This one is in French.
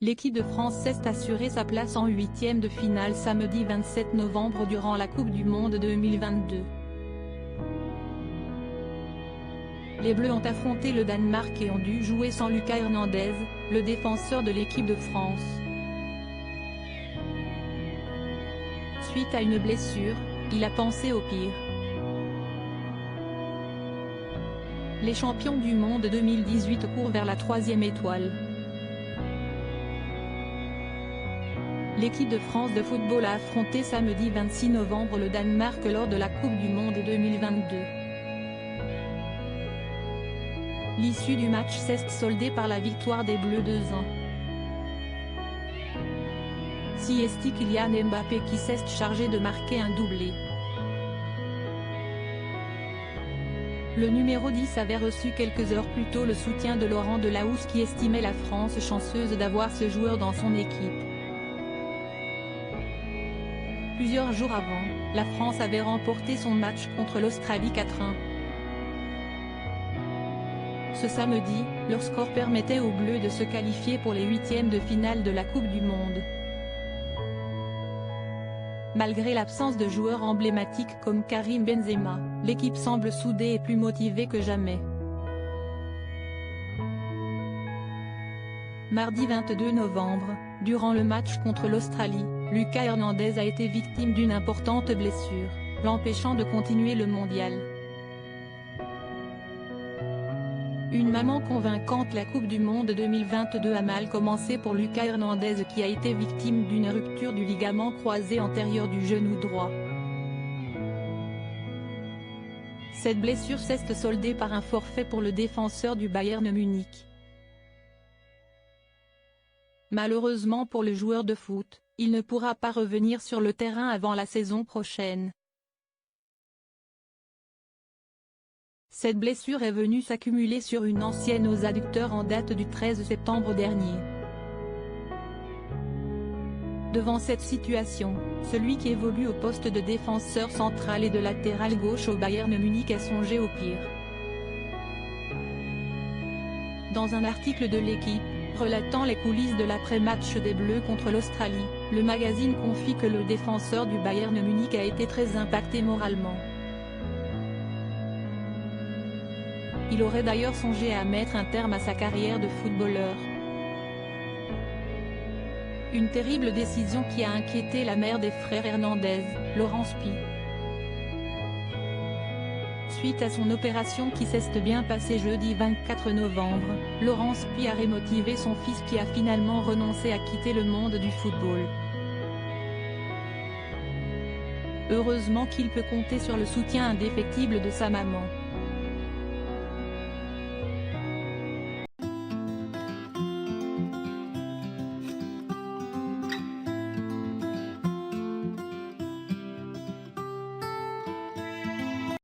L'équipe de France s'est assuré sa place en huitième de finale samedi 27 novembre durant la Coupe du Monde 2022. Les Bleus ont affronté le Danemark et ont dû jouer sans Lucas Hernandez, le défenseur de l'équipe de France. Suite à une blessure, il a pensé au pire. Les champions du monde 2018 courent vers la troisième étoile. L'équipe de France de football a affronté samedi 26 novembre le Danemark lors de la Coupe du Monde 2022. L'issue du match s'est soldée par la victoire des Bleus 2-1. C'est Kylian Mbappé qui s'est chargé de marquer un doublé. Le numéro 10 avait reçu quelques heures plus tôt le soutien de Laurent Delahousse qui estimait la France chanceuse d'avoir ce joueur dans son équipe. Plusieurs jours avant, la France avait remporté son match contre l'Australie 4-1. Ce samedi, leur score permettait aux Bleus de se qualifier pour les huitièmes de finale de la Coupe du Monde. Malgré l'absence de joueurs emblématiques comme Karim Benzema, l'équipe semble soudée et plus motivée que jamais. Mardi 22 novembre, durant le match contre l'Australie, Lucas Hernandez a été victime d'une importante blessure, l'empêchant de continuer le mondial. Une maman convaincante. La Coupe du Monde 2022 a mal commencé pour Lucas Hernandez qui a été victime d'une rupture du ligament croisé antérieur du genou droit. Cette blessure s'est soldée par un forfait pour le défenseur du Bayern Munich. Malheureusement pour le joueur de foot, il ne pourra pas revenir sur le terrain avant la saison prochaine. Cette blessure est venue s'accumuler sur une ancienne aux adducteurs en date du 13 septembre dernier. Devant cette situation, celui qui évolue au poste de défenseur central et de latéral gauche au Bayern Munich a songé au pire. Dans un article de l'équipe, relatant les coulisses de l'après-match des Bleus contre l'Australie, le magazine confie que le défenseur du Bayern Munich a été très impacté moralement. Il aurait d'ailleurs songé à mettre un terme à sa carrière de footballeur. Une terrible décision qui a inquiété la mère des frères Hernandez, Laurence Pie. Suite à son opération qui s'est bien passée jeudi 24 novembre, Laurence Pie a remotivé son fils qui a finalement renoncé à quitter le monde du football. Heureusement qu'il peut compter sur le soutien indéfectible de sa maman.